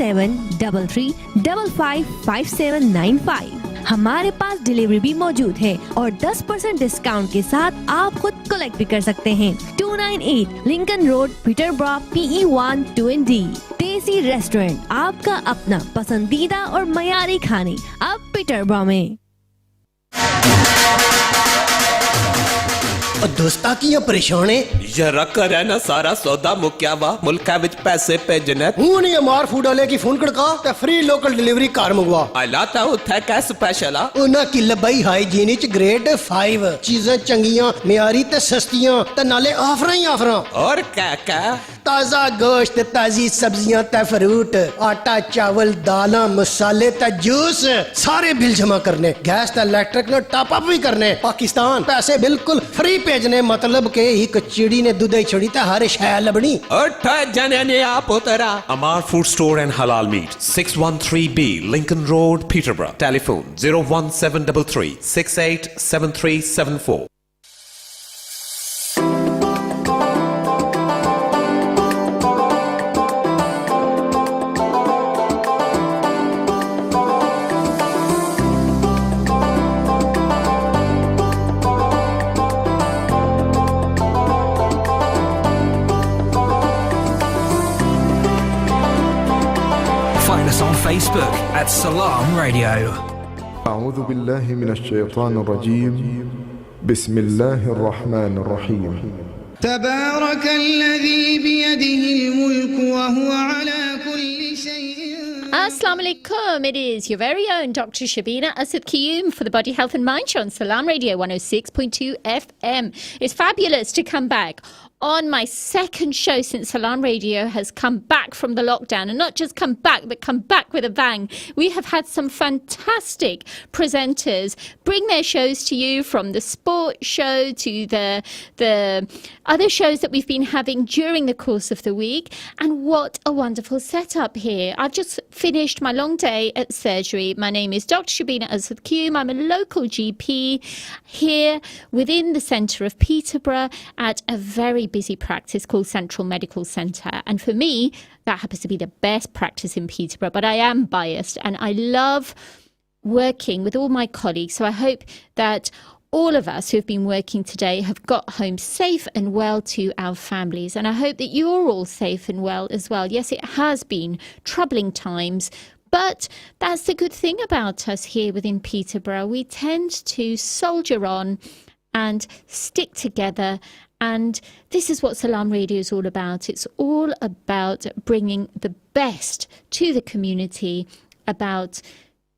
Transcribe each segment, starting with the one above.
01733555795। हमारे पास डिलीवरी भी मौजूद है और 10% डिस्काउंट के साथ आप खुद कलेक्ट भी कर सकते हैं। 298 लिंकन रोड, पीटरब्रो, PE1 2ND। देसी रेस्टोरेंट, आपका अपना पसंदीदा और मयारी खाने अब पीटरब्रो में। दोस्ता की परेशान है जरा कर है ना सारा सौदा मुक्या वा मुल्का विच पैसे भेजने हूं नहीं मार फूड वाले की फोन खड़का ते फ्री लोकल डिलीवरी कार मंगवा आला ता उथे कै स्पेशल आ उना की लबई हाइजीन च ग्रेड 5 चीजें चंगियां म्यारी ते सस्तियां ते नाले ऑफरां ही ऑफरां और क्या ताजा गोश्त, ताजी सब्जियां ते फ्रूट, आटा चावल दालां मसाले ते जूस सारे बिल जमा करने, गैस ते इलेक्ट्रिक नो टॉप अप भी करने। पाकिस्तान पैसे बिल्कुल फ्री भेजने, मतलब के एक चिड़ी ने दूध छड़ी ते हर शै लबनी। और जने ने आप उतरा Amar Food Store and Halal Meat, 613B Lincoln Road, Peterborough. Telephone 01733 687374. Facebook at Salam Radio. أعوذ بالله من الشيطان الرجيم. بسم الله الرحمن الرحيم. تبارك الذي بيده الملك وهو على كل شيء. Assalamu alaikum. It is your very own Dr Shabina Asad Kiyum for the Body Health and Mind Show on Salam Radio 106.2 FM. It's fabulous to come back on my second show since Salam Radio has come back from the lockdown, and not just come back, but come back with a bang. We have had some fantastic presenters bring their shows to you, from the sport show to the other shows that we've been having during the course of the week. And what a wonderful setup here. I've just finished my long day at surgery. My name is Dr Shabina Asad Kiyum. I'm a local GP here within the centre of Peterborough at a very busy practice called Central Medical Centre. And for me, that happens to be the best practice in Peterborough, but I am biased and I love working with all my colleagues. So I hope that all of us who have been working today have got home safe and well to our families. And I hope that you're all safe and well as well. Yes, it has been troubling times, but that's the good thing about us here within Peterborough. We tend to soldier on and stick together. And this is what Salam Radio is all about. It's all about bringing the best to the community, about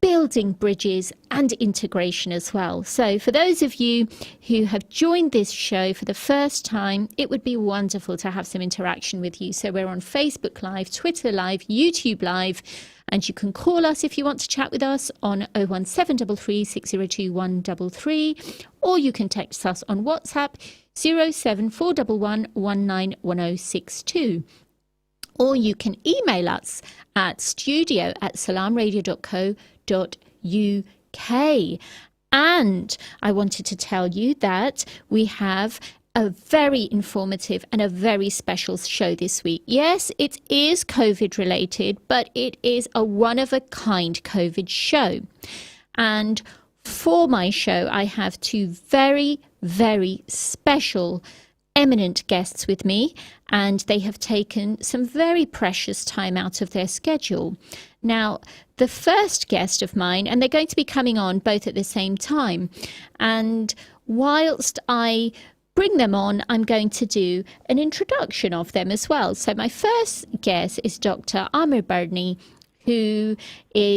building bridges and integration as well. So for those of you who have joined this show for the first time, it would be wonderful to have some interaction with you. So we're on Facebook Live, Twitter Live, YouTube Live, and you can call us if you want to chat with us on 01733 602 133, or you can text us on WhatsApp 07411 191062. Or you can email us at studio@salamradio.co.uk. And I wanted to tell you that we have a very informative and a very special show this week. Yes, it is COVID related, but it is a one-of-a-kind COVID show. And for my show, I have two very, very special eminent guests with me, and they have taken some very precious time out of their schedule. Now, the first guest of mine, and they're going to be coming on both at the same time, and whilst I bring them on, I'm going to do an introduction of them as well. So my first guest is Dr Amir Barney, who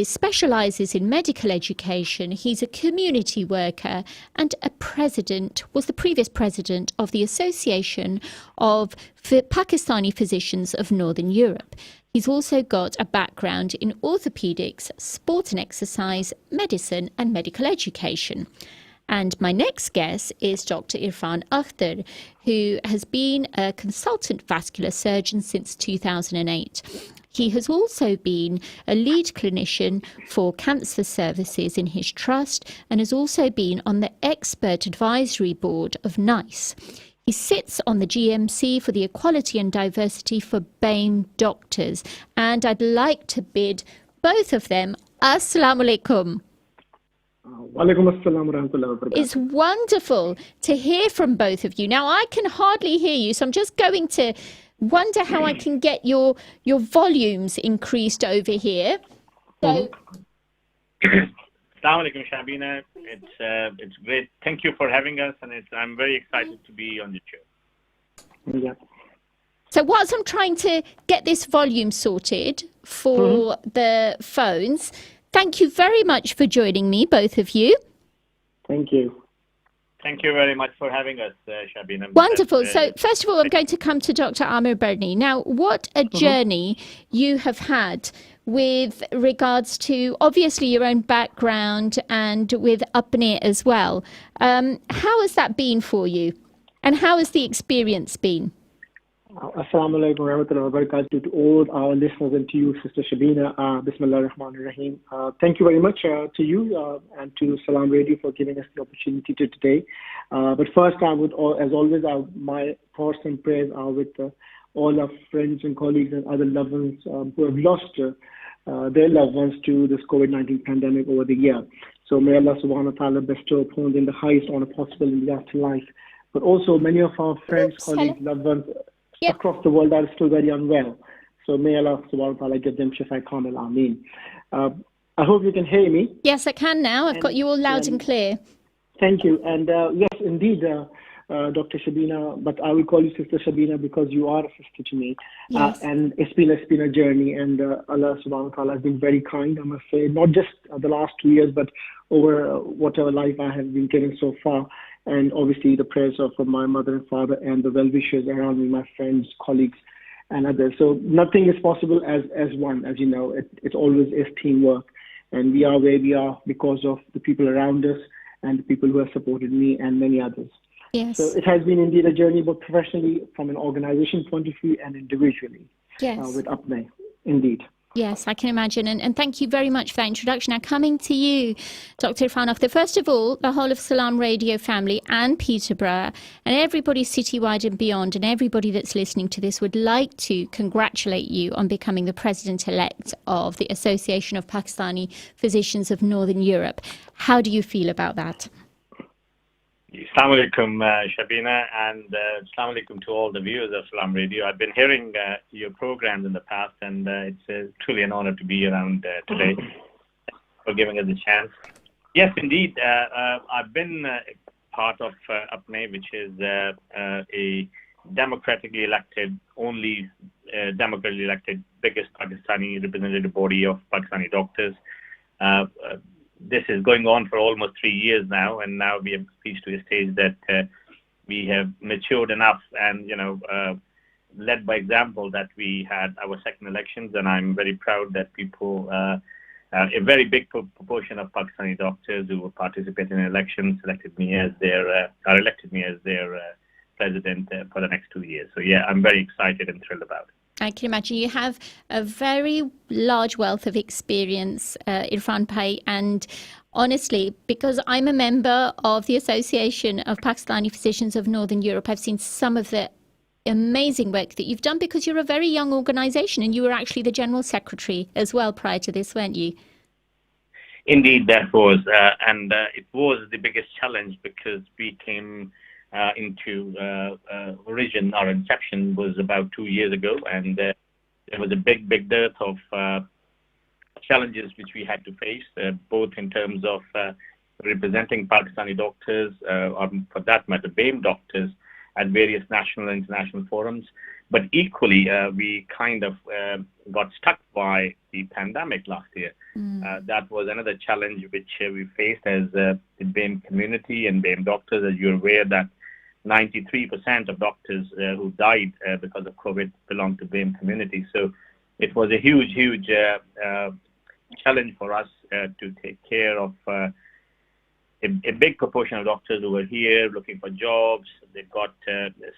specialises in medical education. He's a community worker and was the previous president of the Association of Pakistani Physicians of Northern Europe. He's also got a background in orthopaedics, sport and exercise, medicine and medical education. And my next guest is Dr Irfan Akhtar, who has been a consultant vascular surgeon since 2008. He has also been a lead clinician for cancer services in his trust and has also been on the expert advisory board of NICE. He sits on the GMC for the Equality and Diversity for BAME Doctors. And I'd like to bid both of them Assalamu alaikum. Walaikum assalam wa rahmatullahi wa barakatuh. It's wonderful to hear from both of you. Now, I can hardly hear you, so I'm just going to wonder how I can get your volumes increased over here. So, Assalamu alaikum, Shabina. It's great. Thank you for having us, and I'm very excited to be on the show. Yeah. so whilst I'm trying to get this volume sorted for the phones, thank you very much for joining me, both of you. Thank you. Thank you very much for having us, Shabina. Wonderful. So first of all, I'm going to come to Dr. Amir Berni. Now, what a journey you have had with regards to obviously your own background and with apnea as well. How has that been for you? And how has the experience been? Assalamu alaikum wa rahmatullahi wa barakatuh to all our listeners and to you, Sister Shabina. Bismillah ar-Rahman ar-Rahim. Thank you very much to you and to Salam Radio for giving us the opportunity to today. But first, I would, as always, my thoughts and prayers are with all our friends and colleagues and other loved ones who have lost their loved ones to this COVID-19 pandemic over the year. So may Allah subhanahu wa ta'ala bestow upon them the highest honor possible in the afterlife. But also many of our friends, colleagues, loved ones across the world are still very unwell. So may Allah subhanahu wa ta'ala give them shifa kamil. Ameen. I hope you can hear me. Yes, I can now. I've got you all loud and clear. Thank you. And yes, indeed, Dr. Shabina, but I will call you Sister Shabina because you are a sister to me. Yes. And it's been a journey, and Allah subhanahu wa ta'ala has been very kind, I must say, not just the last 2 years, but over whatever life I have been given so far. And obviously the prayers of my mother and father and the well-wishers around me, my friends, colleagues, and others. So nothing is possible as one, as you know. It always is teamwork. And we are where we are because of the people around us and the people who have supported me and many others. Yes. So it has been indeed a journey, both professionally, from an organization point of view, and individually with UPNE, indeed. Yes, I can imagine. And thank you very much for that introduction. Now, coming to you, Dr. Irfan Akhtar, first of all, the whole of Salam Radio family and Peterborough and everybody citywide and beyond and everybody that's listening to this would like to congratulate you on becoming the president-elect of the Association of Pakistani Physicians of Northern Europe. How do you feel about that? Assalamu alaikum, Shabina, and assalamu alaikum to all the viewers of Salam Radio. I've been hearing your programs in the past, and it's truly an honor to be around today for giving us a chance. Yes, indeed, I've been part of UPNE, which is a democratically elected, only democratically elected, biggest Pakistani representative body of Pakistani doctors. This is going on for almost 3 years now, and now we have reached to a stage that we have matured enough and, led by example that we had our second elections, and I'm very proud that people, a very big proportion of Pakistani doctors who will participate in elections elected me as their president for the next 2 years. So yeah, I'm very excited and thrilled about it. I can imagine you have a very large wealth of experience, Irfan Bhai, and honestly, because I'm a member of the Association of Pakistani Physicians of Northern Europe, I've seen some of the amazing work that you've done because you're a very young organization and you were actually the General Secretary as well prior to this, weren't you? Indeed, that was, and it was the biggest challenge because we came into origin, our inception was about 2 years ago, and there was a big dearth of challenges which we had to face, both in terms of representing Pakistani doctors, or for that matter, BAME doctors, at various national and international forums. But equally, we kind of got stuck by the pandemic last year. That was another challenge which we faced as the BAME community and BAME doctors. As you're aware that 93% of doctors who died because of COVID belong to BAME community. So it was a huge challenge for us to take care of a big proportion of doctors who were here looking for jobs. They got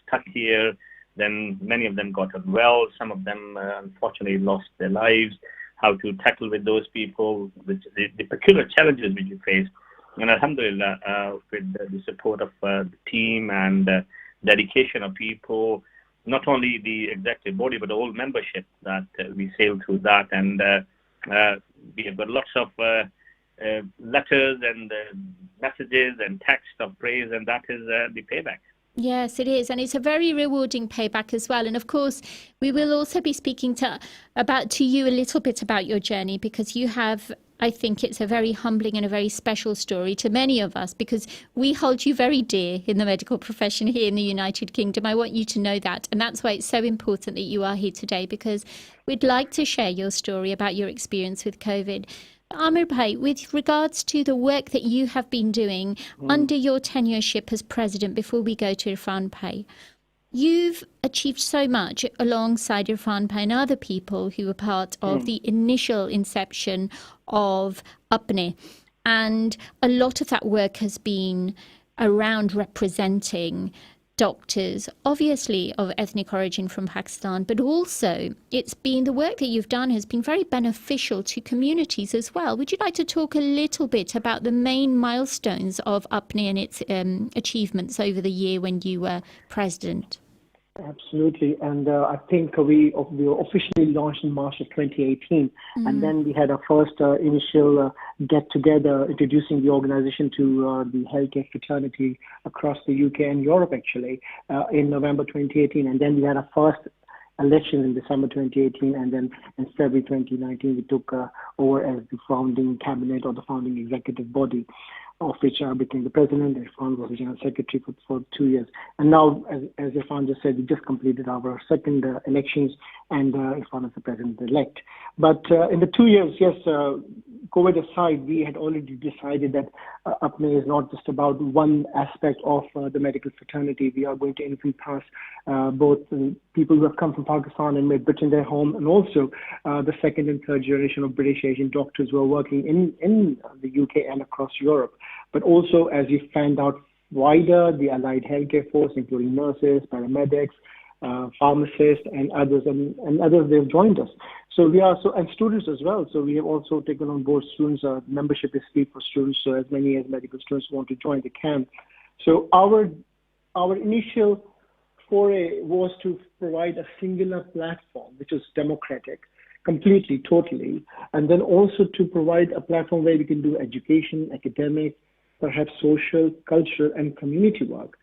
stuck here. Then many of them got unwell. Some of them unfortunately lost their lives. How to tackle with those people, the peculiar challenges which you face. And alhamdulillah, with the support of the team and dedication of people, not only the executive body, but the whole membership that we sailed through that. And we have got lots of letters and messages and text of praise, and that is the payback. Yes, it is. And it's a very rewarding payback as well. And of course, we will also be speaking to you a little bit about your journey, because you have, I think it's a very humbling and a very special story to many of us, because we hold you very dear in the medical profession here in the United Kingdom. I want you to know that. And that's why it's so important that you are here today, because we'd like to share your story about your experience with COVID. Amir Bhai, with regards to the work that you have been doing under your tenureship as president, before we go to Irfan Bhai, you've achieved so much alongside Irfan Bhai and other people who were part of the initial inception of Apne. And a lot of that work has been around representing doctors, obviously of ethnic origin from Pakistan, but also it's been the work that you've done has been very beneficial to communities as well. Would you like to talk a little bit about the main milestones of Apne and its achievements over the year when you were president? Absolutely, and I think we were officially launched in March of 2018, and then we had our first initial get-together introducing the organization to the healthcare fraternity across the UK and Europe, actually, in November 2018, and then we had our first election in December 2018, and then in February 2019 we took over as the founding cabinet or the founding executive body, of which I became the president. Irfan was the general secretary for 2 years. And now, as Irfan just said, we just completed our second elections, and Irfan is the president-elect. But in the 2 years, yes, COVID aside, we had already decided that Apne is not just about one aspect of the medical fraternity. We are going to encompass both people who have come from Pakistan and made Britain their home, and also the second and third generation of British Asian doctors who are working in the UK and across Europe. But also, as you find out wider, the allied healthcare force, including nurses, paramedics, pharmacists, and others, they've joined us. So we are and students as well. So we have also taken on board students. Membership is free for students, so as many as medical students want to join, they can. So our initial foray was to provide a singular platform, which is democratic, completely, totally, and then also to provide a platform where we can do education, academic, perhaps social, cultural, and community work.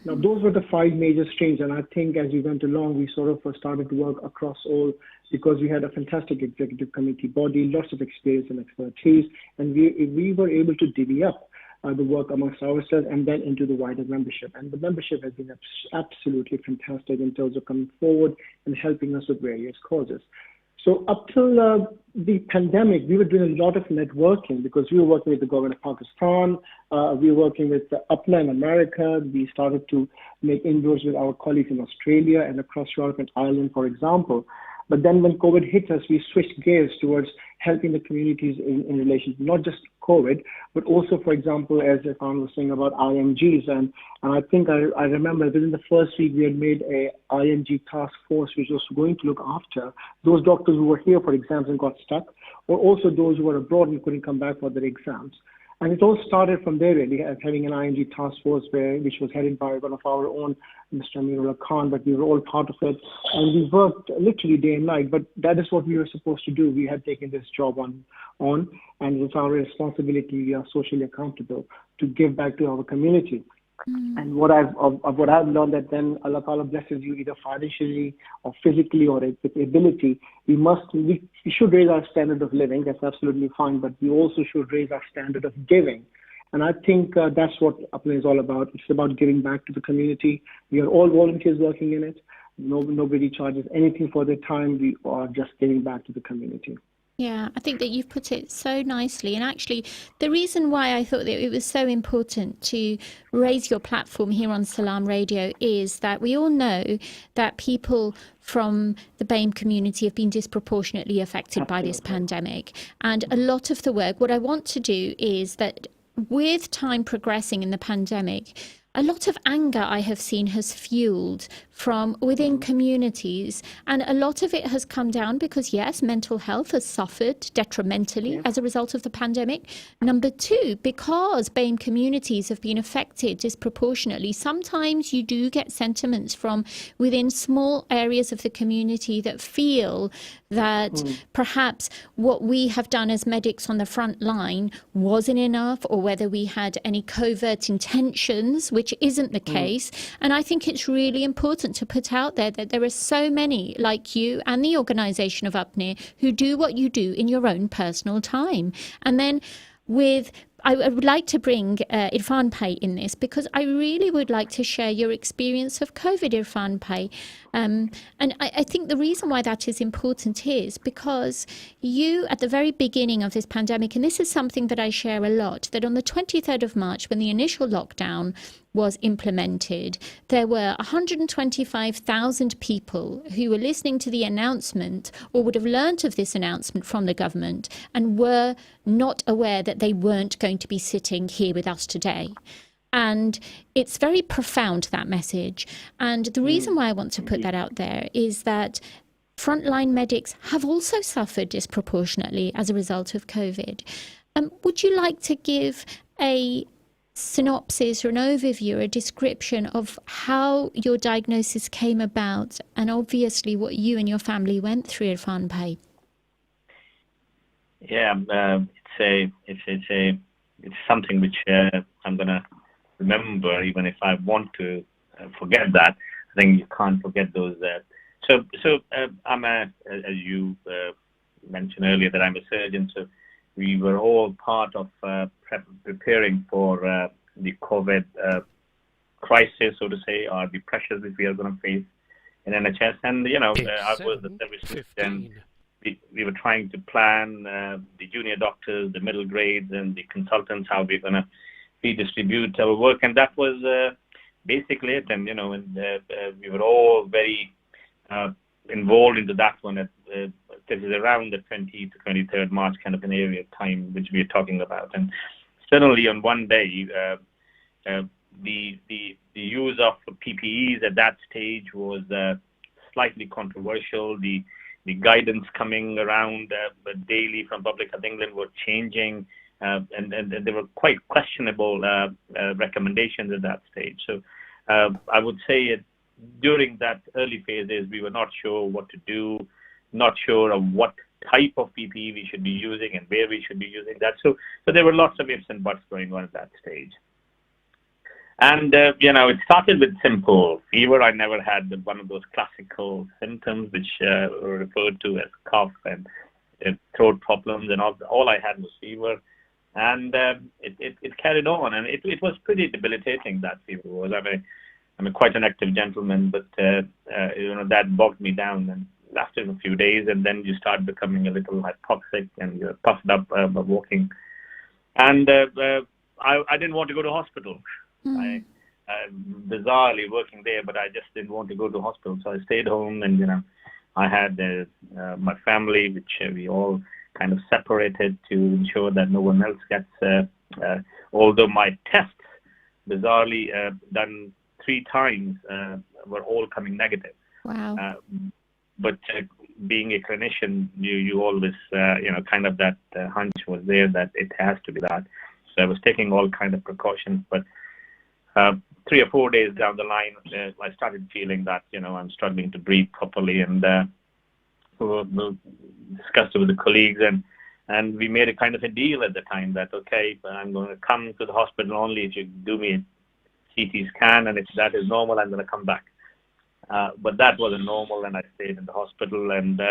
Now, those were the 5 major streams, and I think as we went along, we sort of started to work across all, because we had a fantastic executive committee body, lots of experience and expertise, and we were able to divvy up the work amongst ourselves and then into the wider membership. And the membership has been absolutely fantastic in terms of coming forward and helping us with various causes. So up till the pandemic, we were doing a lot of networking, because we were working with the government of Pakistan, we were working with Apne in America, we started to make inroads with our colleagues in Australia and across Europe and Ireland, for example. But then when COVID hit us, we switched gears towards helping the communities in relation to not just COVID, but also, for example, as Irfan was saying about IMGs. And I think I remember within the first week, we had made a IMG task force, which was going to look after those doctors who were here for exams and got stuck, or also those who were abroad and couldn't come back for their exams. And it all started from there, really, as having an IMG task force which was headed by one of our own, Mr. Amirullah Khan, but we were all part of it. And we worked literally day and night, but that is what we were supposed to do. We had taken this job on and it's our responsibility. We are socially accountable to give back to our community. And what I've learned, that then Allah Ta'ala blesses you either financially or physically or with ability, we should raise our standard of living. That's absolutely fine, but we also should raise our standard of giving. And I think that's what Apne is all about. It's about giving back to the community. We are all volunteers working in it. Nobody charges anything for their time. We are just giving back to the community. Yeah, I think that you've put it so nicely. And actually, the reason why I thought that it was so important to raise your platform here on Salam Radio is that we all know that people from the BAME community have been disproportionately affected by this pandemic. And a lot of the work, what I want to do is that with time progressing in the pandemic, a lot of anger I have seen has fueled from within communities, and a lot of it has come down because, yes, mental health has suffered detrimentally as a result of the pandemic. Number two, because BAME communities have been affected disproportionately, sometimes you do get sentiments from within small areas of the community that feel that perhaps what we have done as medics on the front line wasn't enough, or whether we had any covert intentions, which isn't the case. And I think it's really important to put out there that there are so many like you and the organisation of UPNIR who do what you do in your own personal time. And then I would like to bring Irfan Bhai in this, because I really would like to share your experience of COVID, Irfan Bhai. And I think the reason why that is important is because you, at the very beginning of this pandemic, and this is something that I share a lot, that on the 23rd of March, when the initial lockdown was implemented, there were 125,000 people who were listening to the announcement or would have learnt of this announcement from the government and were not aware that they weren't going to be sitting here with us today. And it's very profound, that message. And the reason why I want to put that out there is that frontline medics have also suffered disproportionately as a result of COVID. Would you like to give a synopsis or an overview or a description of how your diagnosis came about, and obviously what you and your family went through, Irfan Bhai? Yeah, it's something which I'm gonna remember, even if I want to forget that. I think you can't forget those. So I'm as you mentioned earlier, that I'm a surgeon. So we were all part of preparing for the COVID crisis, so to say, or the pressures which we are going to face in NHS. And I was the service, and we were trying to plan the junior doctors, the middle grades, and the consultants, how we're going to redistribute our work. And that was basically it. And we were all very involved into that one. This is around the 20 to 23rd March kind of an area of time which we are talking about. And suddenly on one day, the use of PPEs at that stage was slightly controversial. The guidance coming around daily from Public Health England were changing, and there were quite questionable recommendations at that stage. So I would say during that early phases, we were not sure what to do, not sure of what type of PPE we should be using and where we should be using that. So there were lots of ifs and buts going on at that stage. And, it started with simple fever. I never had one of those classical symptoms which were referred to as cough and throat problems, and all I had was fever. And it carried on, and it was pretty debilitating, that fever was. I'm quite an active gentleman, but that bogged me down and lasted a few days, and then you start becoming a little hypoxic and you're puffed up by walking. And I didn't want to go to hospital. I bizarrely working there, but I just didn't want to go to hospital, so I stayed home. And I had my family, which we all kind of separated to ensure that no one else gets. Although my tests, bizarrely done 3 times, were all coming negative. Wow. But being a clinician, you always, kind of that hunch was there that it has to be that. So I was taking all kind of precautions. But 3 or 4 days down the line, I started feeling that, I'm struggling to breathe properly. And we discussed it with the colleagues, and we made a kind of a deal at the time that, okay, I'm going to come to the hospital only if you do me a CT scan, and if that is normal, I'm going to come back. But that wasn't normal, and I stayed in the hospital. And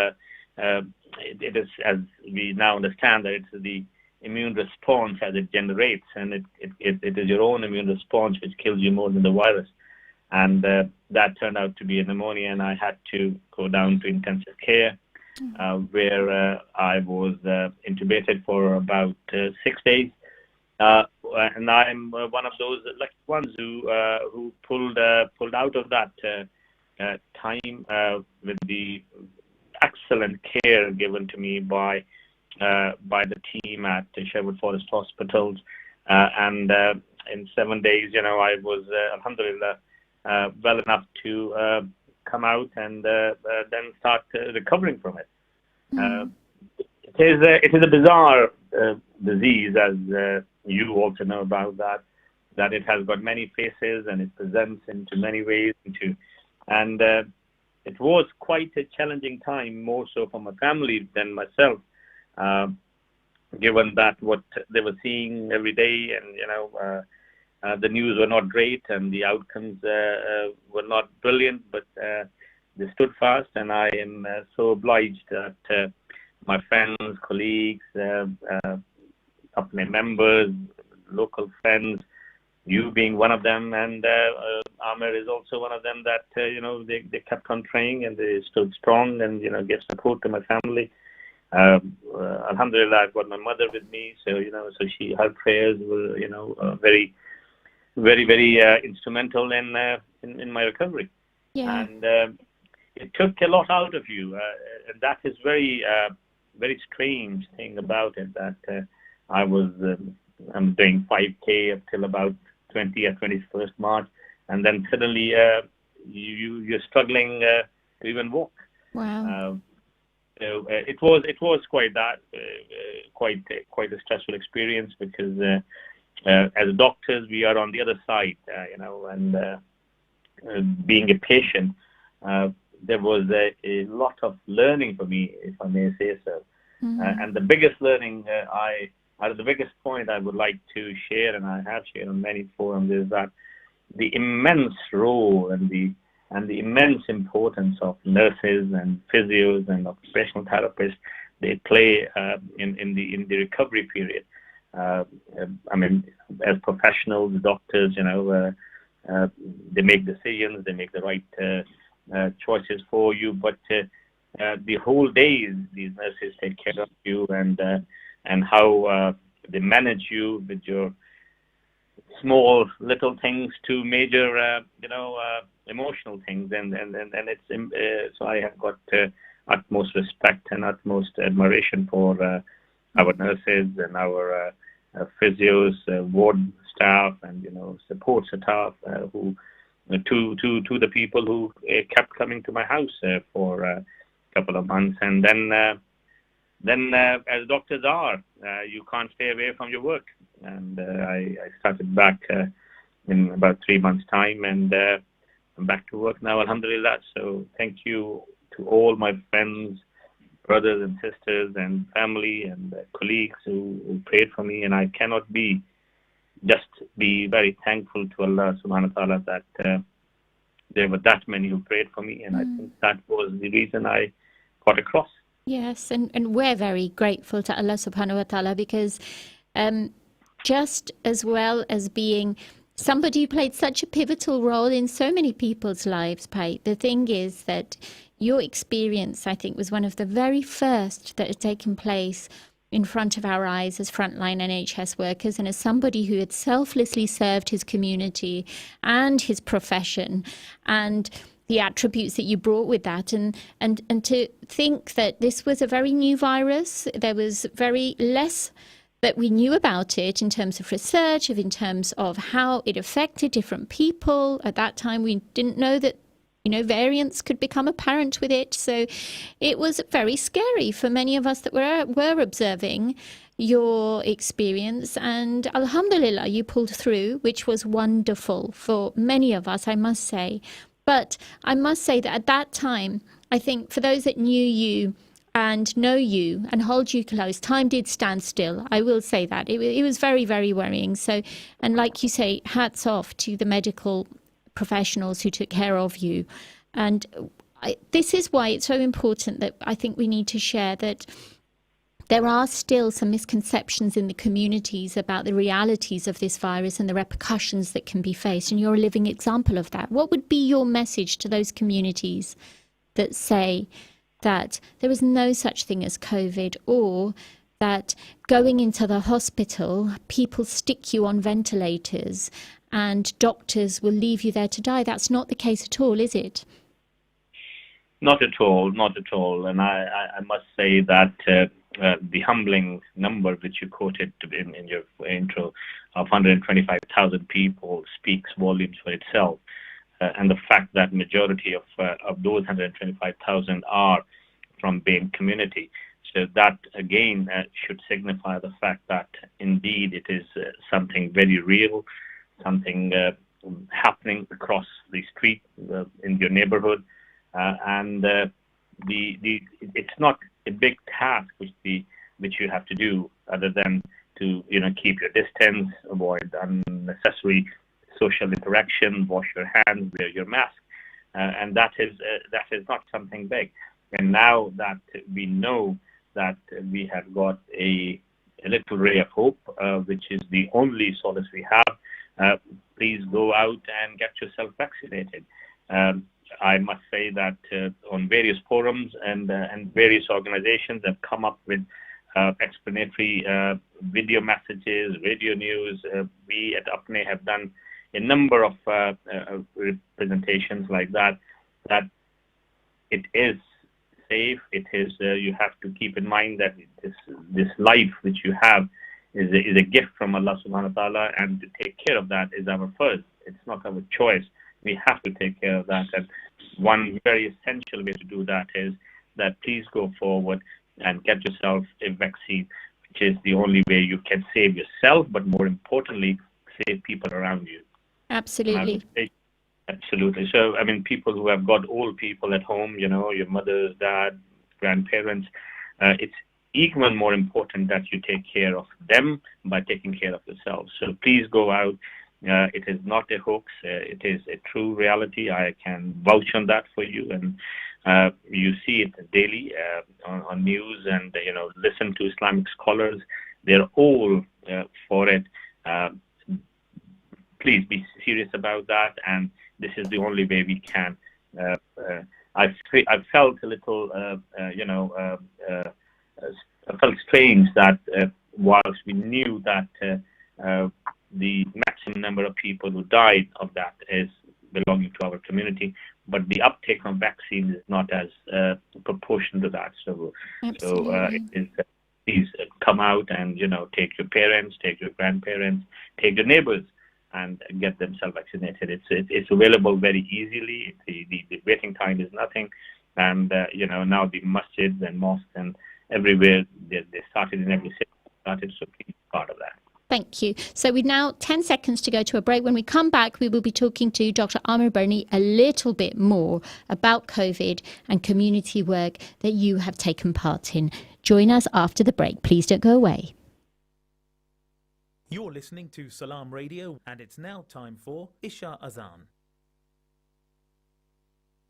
it is, as we now understand, that it's the immune response as it generates, and it is your own immune response which kills you more than the virus. And that turned out to be a pneumonia, and I had to go down to intensive care, where I was intubated for about 6 days. And I'm one of those lucky ones who pulled out of that time with the excellent care given to me by the team at Sherwood Forest Hospitals, and in 7 days, I was, alhamdulillah, well enough to come out and then start recovering from it. It is a bizarre disease, as you also know about that it has got many faces and it presents into many ways. And it was quite a challenging time, more so for my family than myself, given that what they were seeing every day, and the news were not great and the outcomes were not brilliant, but they stood fast, and I am so obliged that my friends, colleagues, company members, local friends, you being one of them, and Amir is also one of them, that they kept on praying and they stood strong and gave support to my family. Alhamdulillah, I've got my mother with me, so her prayers were very, very, very instrumental in my recovery. Yeah. And it took a lot out of you, and that is very strange thing about it, that I'm doing 5K up till about 21st March, and then suddenly you're struggling to even walk. Wow. So it was quite a stressful experience, because as doctors we are on the other side, and being a patient, there was a lot of learning for me, if I may say so. And the biggest learning the biggest point I would like to share, and I have shared on many forums, is that the immense role and the immense importance of nurses and physios and occupational therapists they play in the recovery period. I mean, as professionals, doctors, they make decisions, they make the right choices for you, but the whole days these nurses take care of you, and how they manage you with your small little things to major emotional things, and it's so I have got utmost respect and utmost admiration for our nurses and our physios, ward staff, and support staff, who to the people who kept coming to my house for a couple of months. And then as doctors are, you can't stay away from your work, and I started back in about 3 months' time, and I'm back to work now, alhamdulillah. So thank you to all my friends, brothers and sisters and family and colleagues who prayed for me, and I cannot be very thankful to Allah subhanahu wa ta'ala that there were that many who prayed for me, and I think that was the reason I got across. Yes, and we're very grateful to Allah subhanahu wa ta'ala, because just as well as being somebody who played such a pivotal role in so many people's lives, Pai, the thing is that your experience, I think, was one of the very first that had taken place in front of our eyes as frontline NHS workers, and as somebody who had selflessly served his community and his profession, and the attributes that you brought with that, and to think that this was a very new virus. There was very less that we knew about it in terms of research, in terms of how it affected different people. At that time, we didn't know that variants could become apparent with it. So it was very scary for many of us that were observing your experience. And alhamdulillah, you pulled through, which was wonderful for many of us, I must say. But I must say that at that time, I think for those that knew you and know you and hold you close, time did stand still. I will say that. It was very, very worrying. So, and like you say, hats off to the medical professionals who took care of you. And this is why it's so important that I think we need to share that there are still some misconceptions in the communities about the realities of this virus and the repercussions that can be faced. And you're a living example of that. What would be your message to those communities that say that there is no such thing as COVID, or that going into the hospital, people stick you on ventilators and doctors will leave you there to die? That's not the case at all, is it? Not at all, not at all. And I must say that the humbling number which you quoted in your intro of 125,000 people speaks volumes for itself. And the fact that majority of those 125,000 are from BAME community. So that again should signify the fact that indeed it is something very real, something happening across the street in your neighborhood, and it's not a big task which you have to do other than to keep your distance, avoid unnecessary social interaction, wash your hands, wear your mask, and that is not something big. And now that we know that we have got a little ray of hope, which is the only solace we have, please go out and get yourself vaccinated. I must say that on various forums and various organizations have come up with explanatory video messages, radio news. We at UPNE have done a number of presentations like that it is safe. It is you have to keep in mind that this life which you have is a gift from Allah subhanahu wa ta'ala, and to take care of that is our first. It's not our choice. We have to take care of that. And one very essential way to do that is that please go forward and get yourself a vaccine, which is the only way you can save yourself, but more importantly, save people around you. Absolutely. Absolutely. So, I mean, people who have got old people at home, your mothers, dad, grandparents, it's even more important that you take care of them by taking care of yourself. So please go out. It is not a hoax. It is a true reality. I can vouch on that for you. And you see it daily on news, and, listen to Islamic scholars. They're all for it. Please be serious about that. And this is the only way we can. I felt a little, I felt strange that whilst we knew that the maximum number of people who died of that is belonging to our community, but the uptake of vaccines is not as proportional to that. So please come out and take your parents, take your grandparents, take your neighbors, and get themselves vaccinated. It's available very easily. The waiting time is nothing, and now the masjids and mosques and everywhere they started in every city started, so please be part of that. Thank you. So we've now 10 seconds to go to a break. When we come back, we will be talking to Dr. Amir Birni a little bit more about COVID and community work that you have taken part in. Join us after the break. Please don't go away. You're listening to Salam Radio, and it's now time for Isha Azan.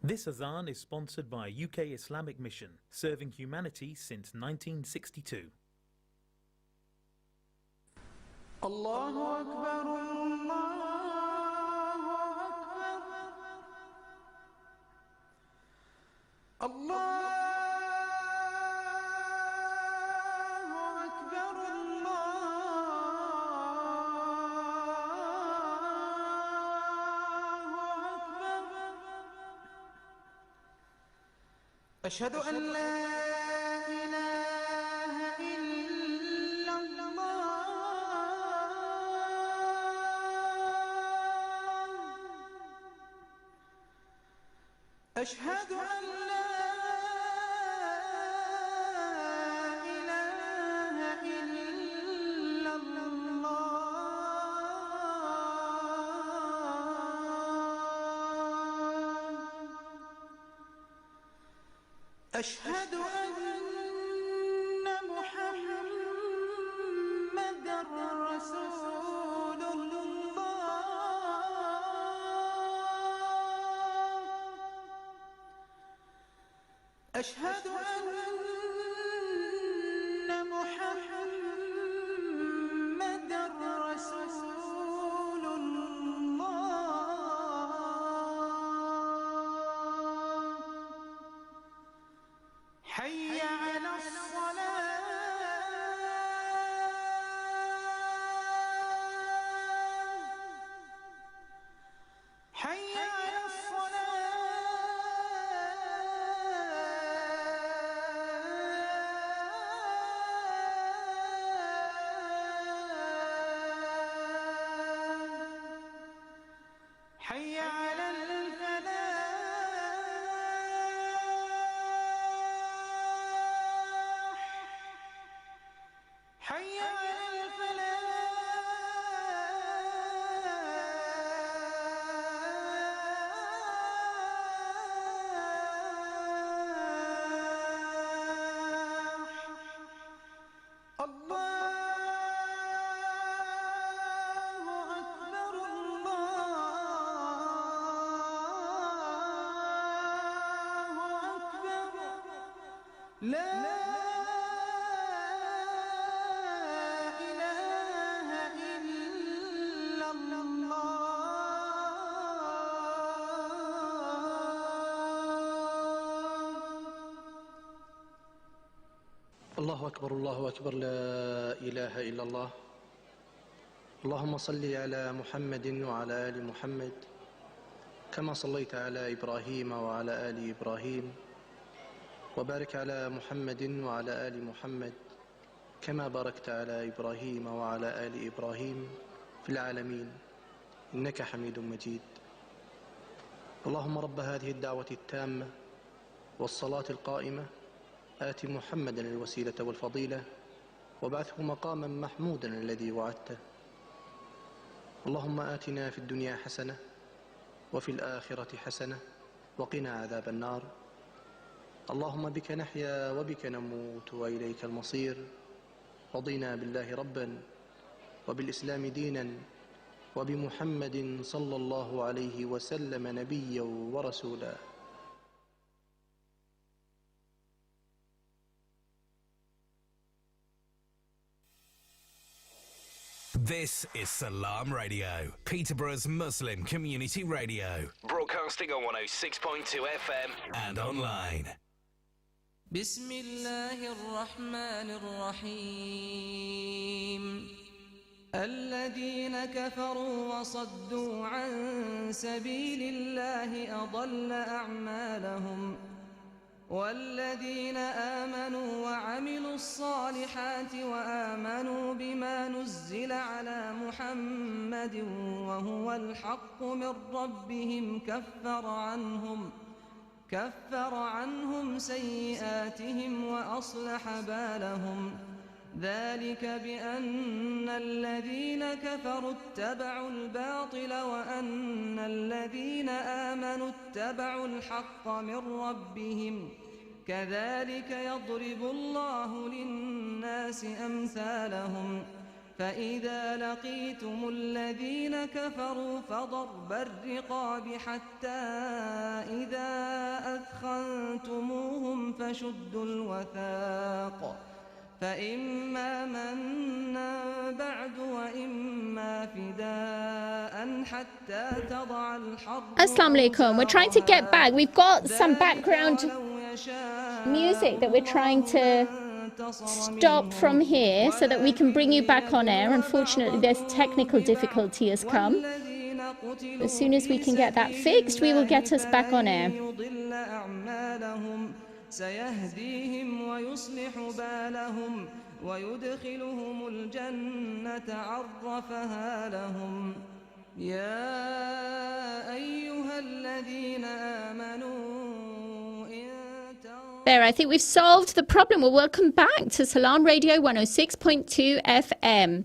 This Azan is sponsored by UK Islamic Mission, serving humanity since 1962. Allahu Akbar, Allahu Akbar, Allah. أشهد أن لا إله إلا الله أشهد أن لا إله إلا الله أشهد أن محمدًا رسول الله أشهد أن محمدًا رسول الله حي على الصلاة حي على الصلاة حي على الفلاح الله أكبر الله أكبر لا إله إلا الله الله أكبر الله أكبر لا إله إلا الله. اللهم صل على محمد وعلى آل محمد كما صليت على إبراهيم وعلى آل إبراهيم وبارك على محمد وعلى آل محمد كما باركت على إبراهيم وعلى آل إبراهيم في العالمين إنك حميد مجيد. اللهم رب هذه الدعوة التامة والصلاة القائمة آت محمدا الوسيلة والفضيلة وابعثه مقاما محمودا الذي وعدته. اللهم آتنا في الدنيا حسنة وفي الآخرة حسنة وقنا عذاب النار. اللهم بك نحيا وبك نموت وإليك المصير. رضينا بالله ربا وبالإسلام دينا وبمحمد صلى الله عليه وسلم نبيا ورسولا. This is Salam Radio, Peterborough's Muslim community radio, broadcasting on 106.2 FM and online. بسم الله الرحمن الرحيم الذين كفروا وصدوا عن سبيل الله أضل أعمالهم والذين آمنوا وعملوا الصالحات وآمنوا بما نزل على محمد وهو الحق من ربهم كفر عنهم سيئاتهم وأصلح بالهم ذلك بأن الذين كفروا اتبعوا الباطل وأن الذين آمنوا اتبعوا الحق من ربهم كذلك يضرب الله للناس أمثالهم فإذا لقيتم الذين كفروا فضرب الرقاب حتى إذا أثخنتموهم فشدوا الوثاق فإما منا بعد وإما فداء حتى تضع الحرب. Assalamu alaikum. We're trying to get back. We've got some background music that we're trying to stop from here so that we can bring you back on air. Unfortunately, there's technical difficulty has come. As soon as we can get that fixed, we will get us back on air. سيهديهم ويصلح بالهم ويدخلهم الجنة عرفها لهم يا أيها الذين آمنوا There, I think we've solved the problem. Well, welcome back to Salam Radio 106.2 FM.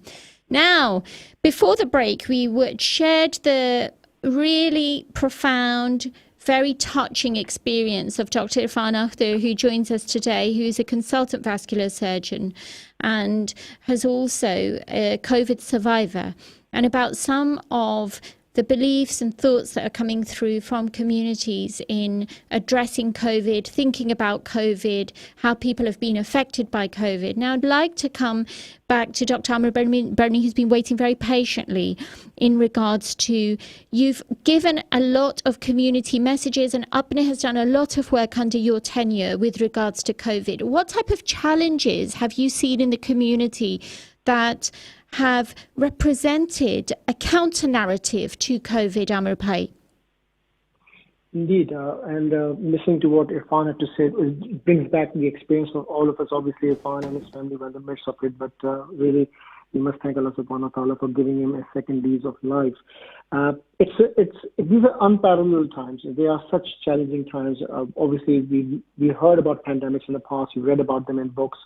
Now, before the break, we shared the really profound, very touching experience of Dr. Irfan Akhtar, who joins us today, who's a consultant vascular surgeon and has also a COVID survivor, and about some of the beliefs and thoughts that are coming through from communities in addressing COVID, thinking about COVID, how people have been affected by COVID. Now, I'd like to come back to Dr. Amr Bernie, who's been waiting very patiently in regards to, you've given a lot of community messages and UPNA has done a lot of work under your tenure with regards to COVID. What type of challenges have you seen in the community that have represented a counter-narrative to COVID, Amr Bhai? Indeed, and listening to what Irfan had to say, it brings back the experience of all of us. Obviously, Irfan and his family were in the midst of it, but really, we must thank Allah subhanahu wa ta'ala for giving him a second lease of life. These are unparalleled times. They are such challenging times. Obviously, we heard about pandemics in the past. We read about them in books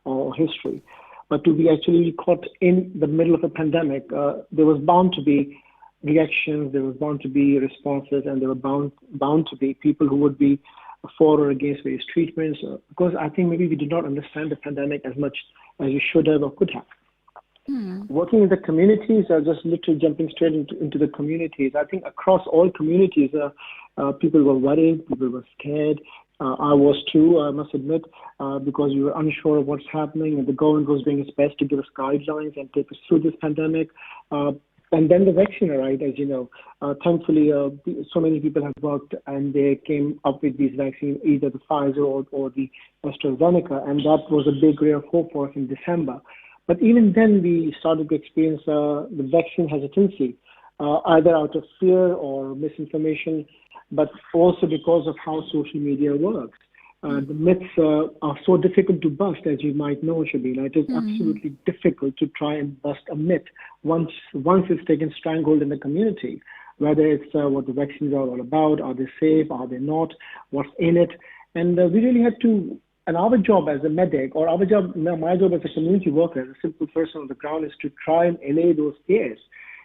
or history. But to be actually caught in the middle of a pandemic, there was bound to be reactions, there was bound to be responses, and there were bound to be people who would be for or against various treatments. Because I think maybe we did not understand the pandemic as much as we should have or could have. Working in the communities, just literally jumping straight into the communities, I think across all communities, people were worried, people were scared. I was too, I must admit, because we were unsure of what's happening, and the government was doing its best to give us guidelines and take us through this pandemic. And then the vaccine arrived, as you know. Thankfully, so many people have worked, and they came up with these vaccines, either the Pfizer or the AstraZeneca, and that was a big ray of hope for us in December. But even then, we started to experience the vaccine hesitancy, either out of fear or misinformation, but also because of how social media works. The myths are so difficult to bust, as you might know, Shabina. It is absolutely difficult to try and bust a myth once it's taken stranglehold in the community, whether it's what the vaccines are all about, are they safe, are they not, what's in it. And we really had to, and our job as a medic, or my job as a community worker, as a simple person on the ground, is to try and allay those fears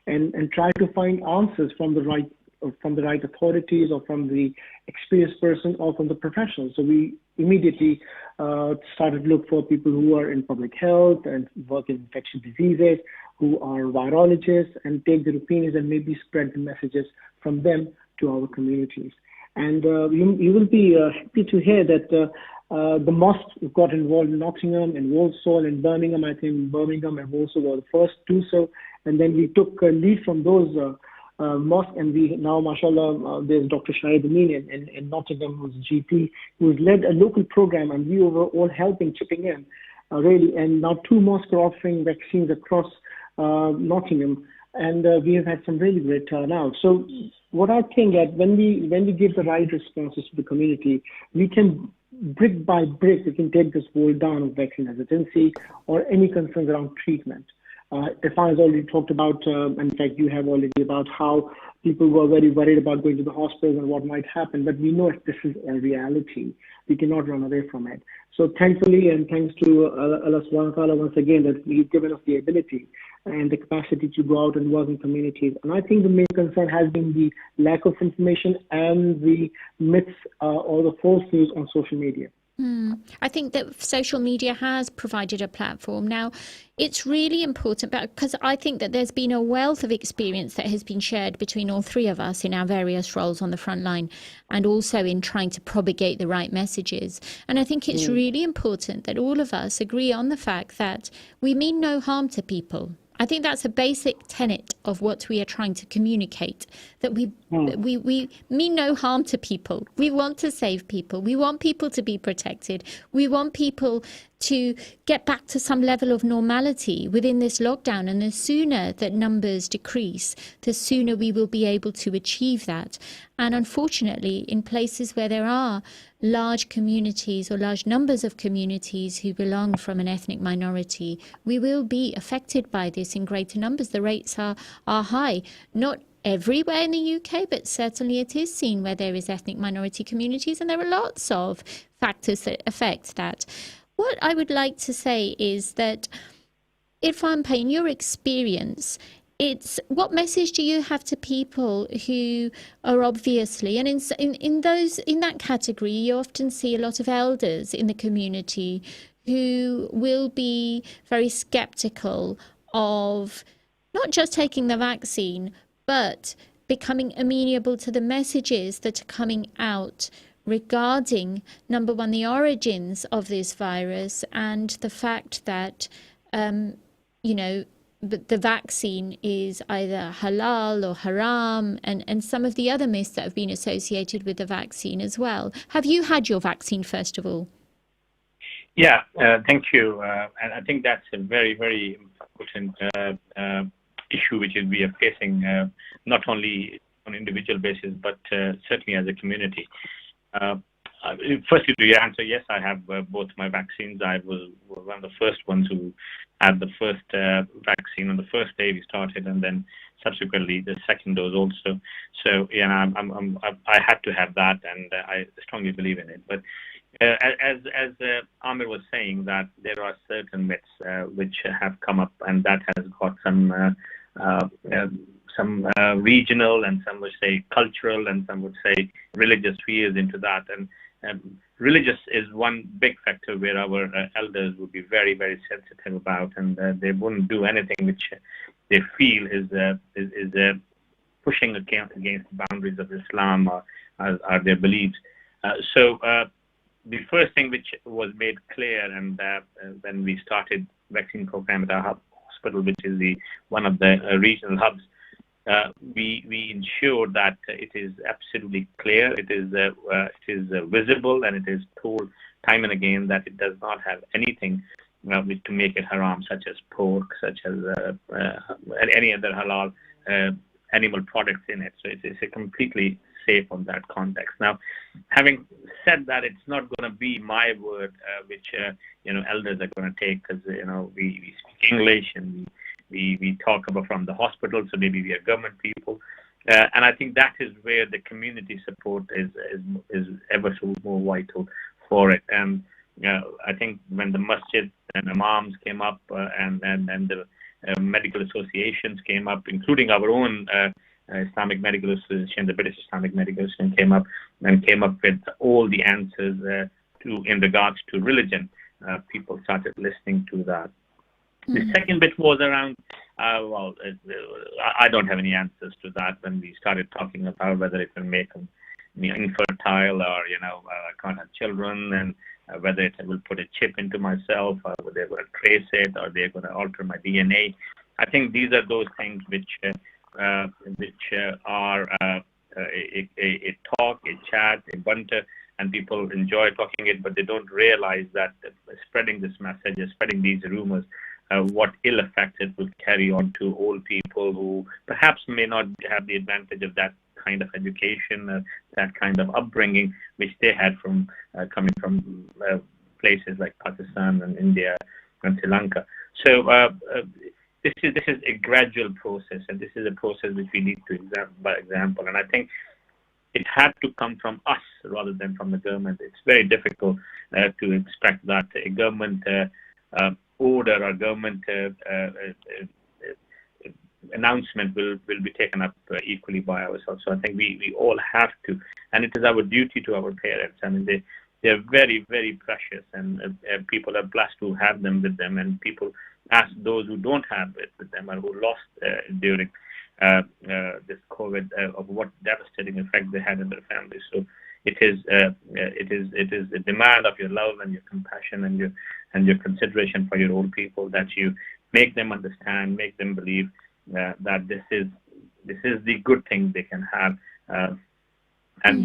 and try to find answers from the right authorities, or from the experienced person, or from the professionals. So we immediately started to look for people who are in public health and work in infectious diseases, who are virologists, and take their opinions and maybe spread the messages from them to our communities. And you will be happy to hear that the mosques got involved in Nottingham and Walsall and Birmingham. I think Birmingham and Walsall were the first to do so. And then we took a lead from those mosque, and we now, mashallah, there's Dr Shabina in Nottingham, who's a GP, who's led a local program, and we were all helping, chipping in, really. And now 2 mosques are offering vaccines across Nottingham, and we have had some really great turnout. So what I think that when we give the right responses to the community, we can, brick by brick, we can take this wall down of vaccine hesitancy or any concerns around treatment. Irfan has already talked about, in fact, you have already, about how people were very worried about going to the hospital and what might happen. But we know this is a reality. We cannot run away from it. So thankfully, and thanks to Allah subhanahu wa ta'ala once again, that He's given us the ability and the capacity to go out and work in communities. And I think the main concern has been the lack of information and the myths or the false news on social media. I think that social media has provided a platform. Now, it's really important because I think that there's been a wealth of experience that has been shared between all 3 of us in our various roles on the front line, and also in trying to propagate the right messages. And I think it's really important that all of us agree on the fact that we mean no harm to people. I think that's a basic tenet of what we are trying to communicate, that we mean no harm to people. We want to save people. We want people to be protected. We want people to get back to some level of normality within this lockdown. And the sooner that numbers decrease, the sooner we will be able to achieve that. And unfortunately, in places where there are large communities or large numbers of communities who belong from an ethnic minority, we will be affected by this in greater numbers. The rates are high. Not everywhere in the UK, but certainly it is seen where there is ethnic minority communities, and there are lots of factors that affect that. What I would like to say is that, Irfan, in your experience, what message do you have to people who are obviously, and in that category, you often see a lot of elders in the community who will be very skeptical of not just taking the vaccine, but becoming amenable to the messages that are coming out regarding, number one, the origins of this virus, and the fact that, the vaccine is either halal or haram, and some of the other myths that have been associated with the vaccine as well. Have you had your vaccine, first of all? Yeah, thank you. And I think that's a very, very important issue which we are facing, not only on an individual basis, but certainly as a community. Firstly, to your answer, yes, I have both my vaccines. I was one of the first ones who had the first vaccine on the first day we started, and then subsequently the second dose also. So yeah, I had to have that, and I strongly believe in it. But as Amir was saying, that there are certain myths which have come up, and that has got some regional, and some would say cultural, and some would say religious fears into that. And religious is one big factor where our elders would be very, very sensitive about, and they wouldn't do anything which they feel is pushing against the boundaries of Islam or are their beliefs. So the first thing which was made clear, and when we started vaccine program at our hospital, which is one of the regional hubs, we ensured that it is absolutely clear, it is visible, and it is told time and again that it does not have anything to make it haram, such as pork, such as any other halal animal products in it. So it's a completely safe on that context. Now, having said that, it's not going to be my word which elders are going to take, because we speak English, and we talk about from the hospital, so maybe we are government people, and I think that is where the community support is ever so more vital for it. And I think when the masjid and imams came up, and the medical associations came up, including our own Islamic Medical Association, the British Islamic Medical Association came up with all the answers in regards to religion. People started listening to that. The second bit was around, I don't have any answers to that when we started talking about whether it will make them infertile, or I can't have children, and whether it will put a chip into myself, or whether they're going to trace it, or they're going to alter my DNA. I think these are those things which are a talk, a chat, a banter, and people enjoy talking it, but they don't realize that spreading this message, spreading these rumors, what ill effect it will carry on to old people who perhaps may not have the advantage of that kind of education, that kind of upbringing, which they had from coming from places like Pakistan and India and Sri Lanka. So this is a gradual process, and this is a process which we need to by example. And I think it had to come from us rather than from the government. It's very difficult to expect that a government order or government announcement will be taken up equally by ourselves. So I think we all have to, and it is our duty to our parents. I mean, they're very, very precious, and people are blessed to have them with them, and people ask those who don't have it with them or who lost during this COVID of what devastating effect they had in their families. So it is the demand of your love and your compassion and your consideration for your old people, that you make them understand, make them believe that this is the good thing they can have. And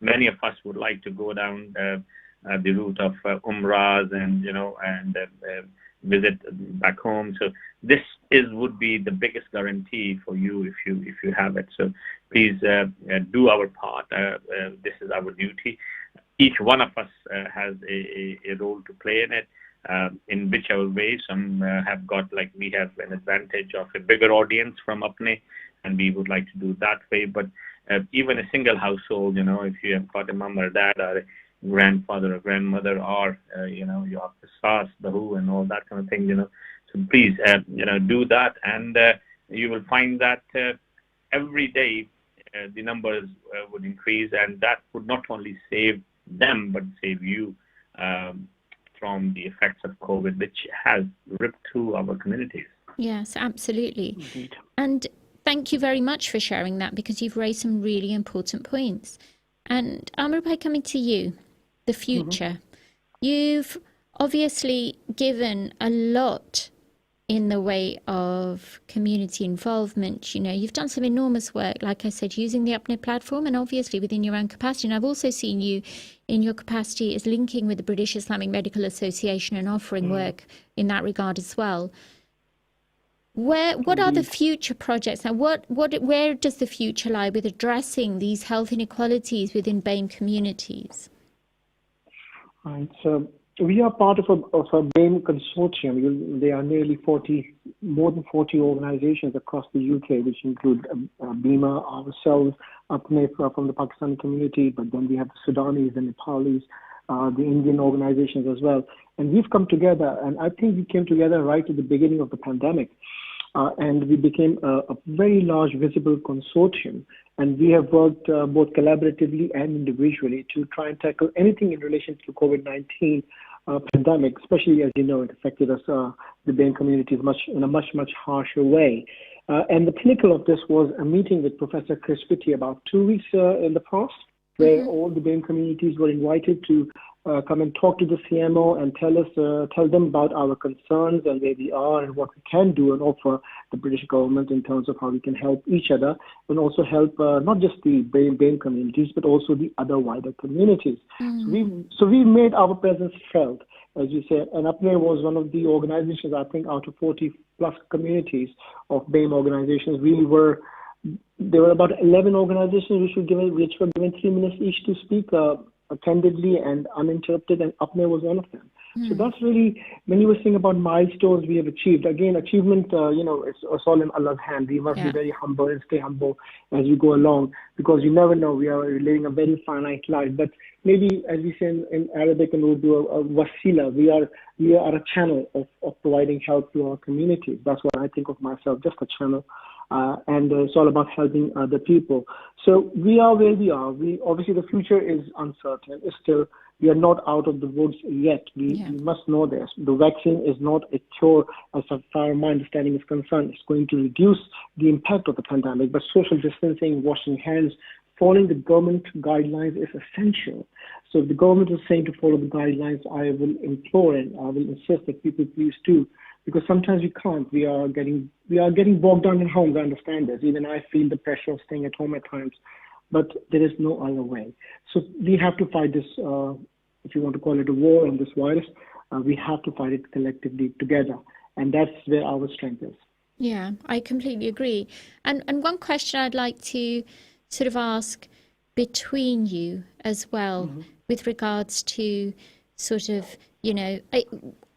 many of us would like to go down the route of umrahs and visit back home. So this would be the biggest guarantee for you if you have it. So please do our part. This is our duty. Each one of us has a role to play in it, in whichever way. Some have got, like we have an advantage of a bigger audience from Apne, and we would like to do that way. But even a single household, if you have got a mom or dad or a grandfather or grandmother, or you have the sas, the who, and all that kind of thing, so please do that, and you will find that every day the numbers would increase, and that would not only save them but save you from the effects of COVID, which has ripped through our communities. Yes, absolutely. Indeed. And thank you very much for sharing that, because you've raised some really important points. And Amrupai, coming to you, the future. You've obviously given a lot in the way of community involvement. You've done some enormous work, like I said, using the Apne platform, and obviously within your own capacity. And I've also seen you in your capacity as linking with the British Islamic Medical Association and offering work in that regard as well. What are the future projects? Now, where does the future lie with addressing these health inequalities within BAME communities? Right. So we are part of a BAME consortium. There are nearly more than 40 organizations across the UK, which include BIMA, ourselves, Apne from the Pakistani community, but then we have the Sudanese, the Nepalis, the Indian organizations as well. And we've come together, and I think we came together right at the beginning of the pandemic. And we became a very large visible consortium. And we have worked both collaboratively and individually to try and tackle anything in relation to COVID-19 pandemic, especially as you know, it affected us, the BAME community, in a much harsher way. And the pinnacle of this was a meeting with Professor Chris Whitty about 2 weeks in the past, where all the BAME communities were invited to come and talk to the CMO and tell them about our concerns and where we are and what we can do and offer the British government in terms of how we can help each other and also help not just the BAME communities but also the other wider communities. So we made our presence felt, as you said, and UPNE was one of the organizations, I think, out of 40 plus communities of BAME organizations. There were about 11 organizations which were given 3 minutes each to speak candidly and uninterrupted, and UPNE was one of them. So that's really, when you were saying about milestones we have achieved, again, achievement, it's all in Allah's hand. We must be very humble and stay humble as we go along, because you never know, we are living a very finite life. But maybe, as we say in Arabic and Urdu, a wasila, we are a channel of providing help to our communities. That's what I think of myself, just a channel. And it's all about helping other people. So we are where we are. Obviously the future is uncertain. We are not out of the woods yet. We must know this. The vaccine is not a cure, as far as my understanding is concerned. It's going to reduce the impact of the pandemic, but social distancing, washing hands, following the government guidelines is essential. So if the government is saying to follow the guidelines, I will implore and I will insist that people please do. Because sometimes we can't. We are getting bogged down in homes. I understand this. Even I feel the pressure of staying at home at times, but there is no other way. So we have to fight this. If you want to call it a war on this virus, we have to fight it collectively together, and that's where our strength is. Yeah, I completely agree. And one question I'd like to sort of ask between you as well, with regards to sort of,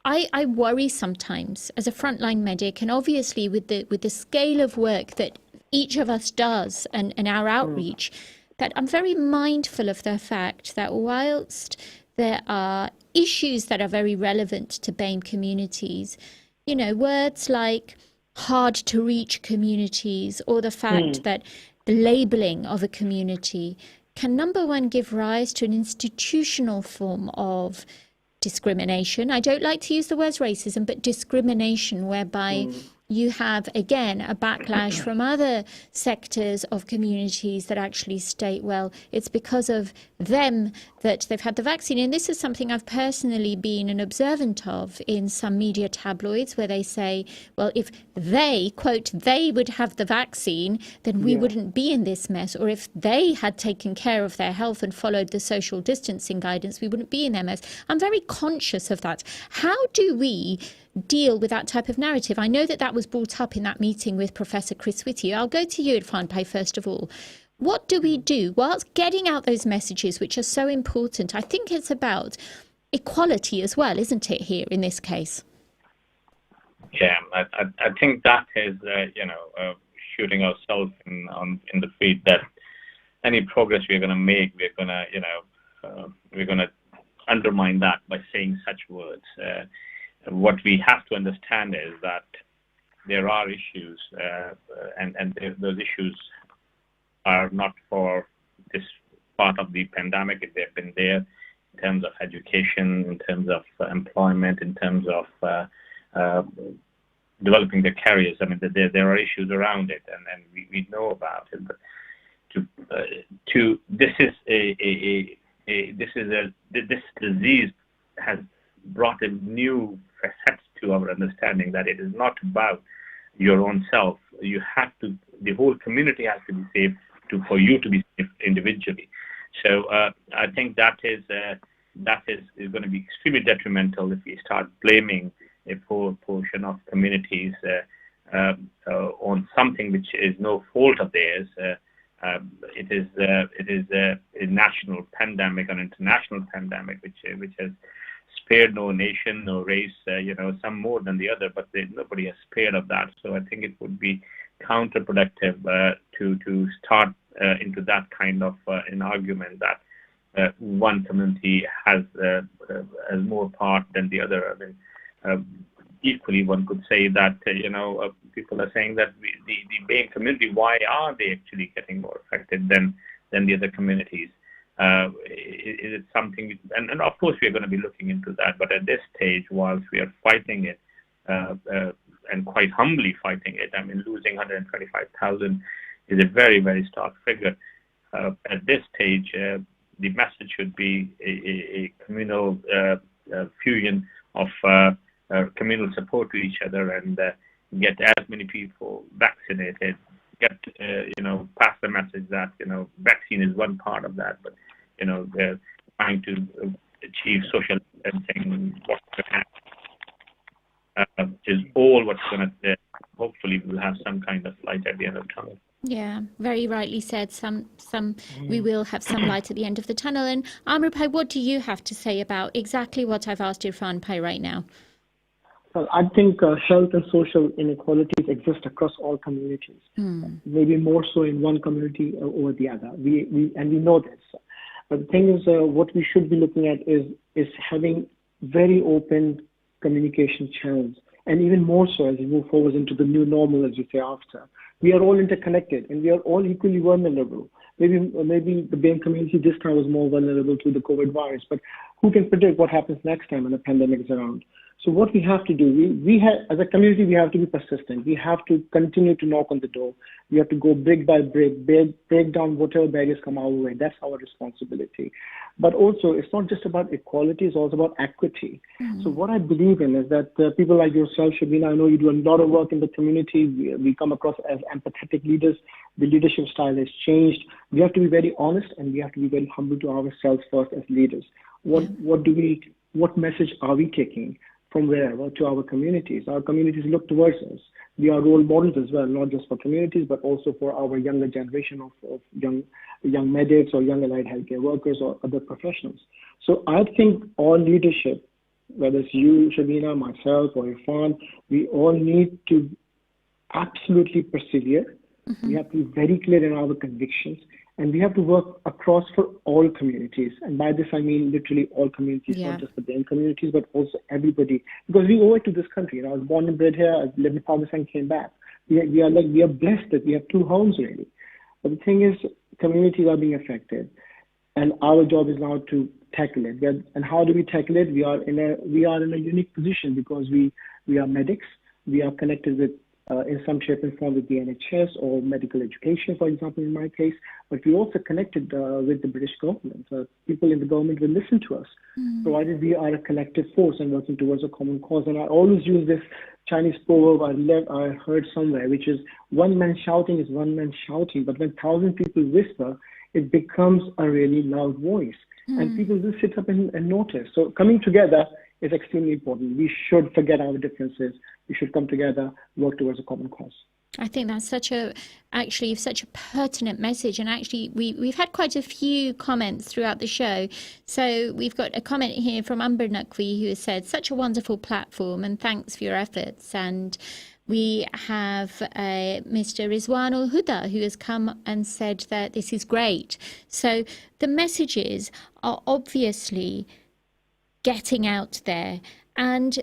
I worry sometimes as a frontline medic, and obviously with the scale of work that each of us does and our outreach, that I'm very mindful of the fact that whilst there are issues that are very relevant to BAME communities, words like hard to reach communities, or the fact that the labelling of a community can, number one, give rise to an institutional form of discrimination. I don't like to use the words racism, but discrimination, whereby you have, again, a backlash from other sectors of communities that actually state, well, it's because of them that they've had the vaccine. And this is something I've personally been an observant of in some media tabloids, where they say, well, if they, quote, they would have the vaccine, then we wouldn't be in this mess. Or if they had taken care of their health and followed the social distancing guidance, we wouldn't be in their mess. I'm very conscious of that. How do we deal with that type of narrative? I know that was brought up in that meeting with Professor Chris Whitty. I'll go to you, Irfan Bhai, first of all. What do we do whilst getting out those messages, which are so important? I think it's about equality as well, isn't it, here in this case? Yeah, I think that is, shooting ourselves in the feet, that any progress we're going to make, we're going to undermine that by saying such words. What we have to understand is that there are issues, and those issues are not for this part of the pandemic. They've been there in terms of education, in terms of employment, in terms of developing their careers. I mean, there are issues around it, and we know about it. But this disease has brought a new facet to our understanding, that it is not about your own self. The whole community has to be safe for you to be safe individually. So I think that is going to be extremely detrimental if we start blaming a poor portion of communities on something which is no fault of theirs. It is a national pandemic, an international pandemic, which has spared no nation, no race, some more than the other, but nobody has spared of that. So I think it would be counterproductive to start into that kind of an argument that one community has more part than the other. I mean, equally, one could say that people are saying that the BAME community, why are they actually getting more affected than the other communities? Is it something? And of course, we are going to be looking into that. But at this stage, whilst we are fighting it, and quite humbly fighting it, I mean, losing 125,000 is a very, very stark figure. At this stage, the message should be a communal fusion of communal support to each other, and get as many people vaccinated. Get pass the message that vaccine is one part of that, but they're trying to achieve social distancing, what's going to happen, is all what's going to hopefully we'll have some kind of light at the end of the tunnel. Yeah, very rightly said. We will have some light at the end of the tunnel. And Amr Bhai, what do you have to say about exactly what I've asked Irfan Bhai right now? Well, I think health and social inequalities exist across all communities. Maybe more so in one community over the other. We know this. But the thing is, what we should be looking at is having very open communication channels, and even more so as we move forward into the new normal, as you say, after. We are all interconnected, and we are all equally vulnerable. Maybe the BAME community this time was more vulnerable to the COVID virus, but who can predict what happens next time when the pandemic is around? So what we have to do, we have, as a community, we have to be persistent. We have to continue to knock on the door. We have to go brick by brick, break down whatever barriers come our way. That's our responsibility. But also, it's not just about equality, it's also about equity. So what I believe in is that people like yourself, Shabina, I know you do a lot of work in the community. We come across as empathetic leaders. The leadership style has changed. We have to be very honest, and we have to be very humble to ourselves first as leaders. What message are we taking from wherever to our communities? Our communities look towards us. We are role models as well, not just for communities, but also for our younger generation of young medics or young allied healthcare workers or other professionals. So I think all leadership, whether it's you, Shabina, myself, or Irfan, we all need to absolutely persevere. We have to be very clear in our convictions, and we have to work across for all communities. And by this, I mean literally all communities, not just the BAME communities, but also everybody. Because we owe it to this country. I was born and bred here. I lived in Pakistan, came back. We are blessed that we have two homes, really. But the thing is, communities are being affected, and our job is now to tackle it. And how do we tackle it? We are in a unique position because we are medics. We are connected with in some shape and form with the NHS or medical education, for example, in my case. But we also connected with the British government. People in the government will listen to us, provided we are a collective force and working towards a common cause. And I always use this Chinese proverb I heard somewhere, which is one man shouting is one man shouting, but when 1,000 people whisper, it becomes a really loud voice. And people will sit up and notice. So coming together is extremely important. We should forget our differences. We should come together, work towards a common cause. I think that's such a pertinent message. And actually, we've had quite a few comments throughout the show. So we've got a comment here from Amber Naqvi, who has said, such a wonderful platform and thanks for your efforts. And we have Mr. Rizwanul Huda, who has come and said that this is great. So the messages are obviously getting out there. And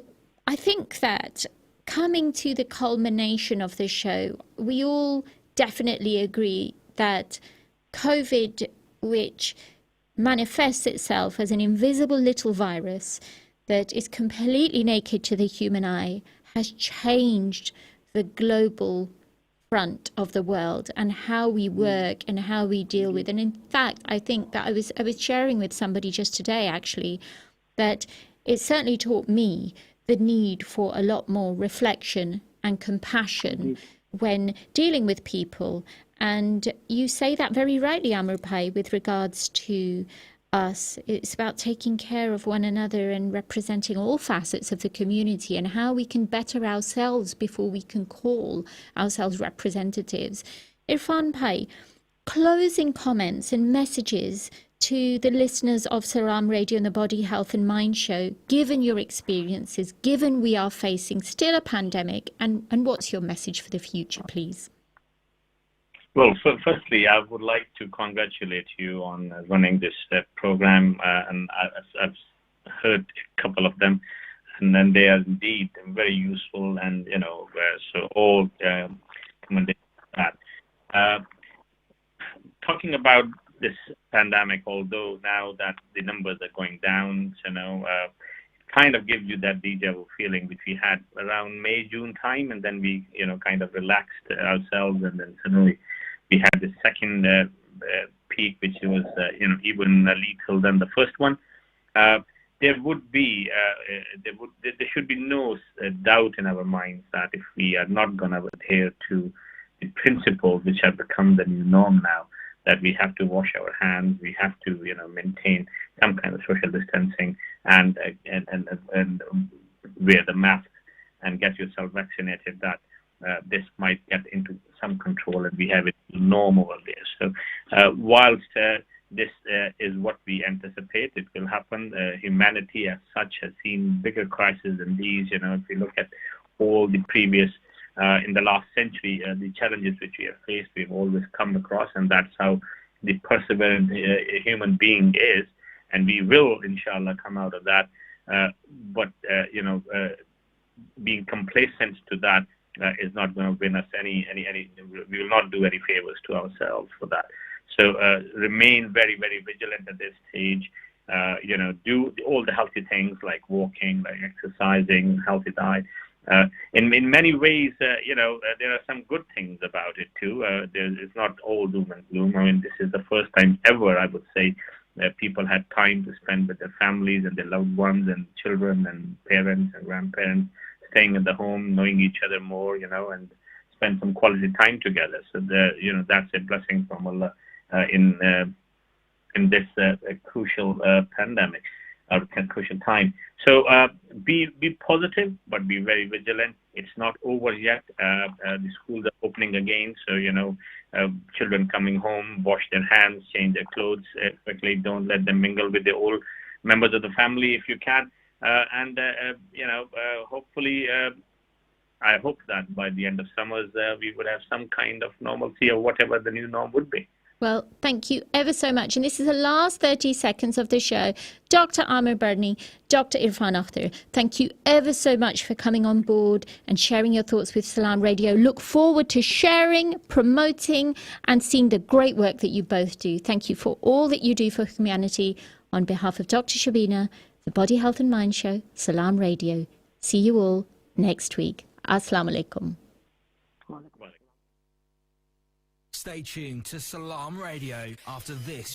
I think that coming to the culmination of the show, we all definitely agree that COVID, which manifests itself as an invisible little virus that is completely naked to the human eye, has changed the global front of the world and how we work and how we deal with. And in fact, I think that I was sharing with somebody just today, actually, that it certainly taught me the need for a lot more reflection and compassion when dealing with people. And you say that very rightly, Amr Bhai, with regards to us. It's about taking care of one another and representing all facets of the community and how we can better ourselves before we can call ourselves representatives. Irfan Bhai, closing comments and messages to the listeners of Salam Radio and the Body Health and Mind Show, given your experiences, given we are facing still a pandemic, and what's your message for the future, please? Well, firstly, I would like to congratulate you on running this program, and I've heard a couple of them, and then they are indeed very useful, and so all commendation for that. Talking about this pandemic, although now that the numbers are going down, kind of gives you that deja vu feeling which we had around May, June time, and then we, kind of relaxed ourselves, and then suddenly we had the second peak, which was, even lethal than the first one. There should be no doubt in our minds that if we are not going to adhere to the principles which have become the new norm now, that we have to wash our hands, we have to, maintain some kind of social distancing, and wear the mask and get yourself vaccinated, that this might get into some control and we have it normal over there. So whilst this is what we anticipate, it will happen. Humanity as such has seen bigger crises than these. If we look at all the previous, in the last century, the challenges which we have faced, we've always come across, and that's how the perseverant human being is, and we will, inshallah, come out of that. But being complacent to that is not going to win us any. We will not do any favors to ourselves for that. So remain very, very vigilant at this stage. Do all the healthy things like walking, like exercising, healthy diet. In many ways, there are some good things about it too. It's not all doom and gloom. I mean, this is the first time ever, I would say, that people had time to spend with their families and their loved ones and children and parents and grandparents, staying at the home, knowing each other more, and spend some quality time together. So that's a blessing from Allah in this crucial pandemic, crucial time. So be positive, but be very vigilant. It's not over yet. The schools are opening again, so children coming home, wash their hands, change their clothes quickly. Don't let them mingle with the old members of the family if you can. Hopefully, I hope that by the end of summers we would have some kind of normalcy or whatever the new norm would be. Well, thank you ever so much. And this is the last 30 seconds of the show. Dr. Amir Barney, Dr. Irfan Akhtar, thank you ever so much for coming on board and sharing your thoughts with Salam Radio. Look forward to sharing, promoting, and seeing the great work that you both do. Thank you for all that you do for humanity. On behalf of Dr. Shabina, the Body Health and Mind Show, Salam Radio. See you all next week. Assalamu alaikum. Stay tuned to Salam Radio after this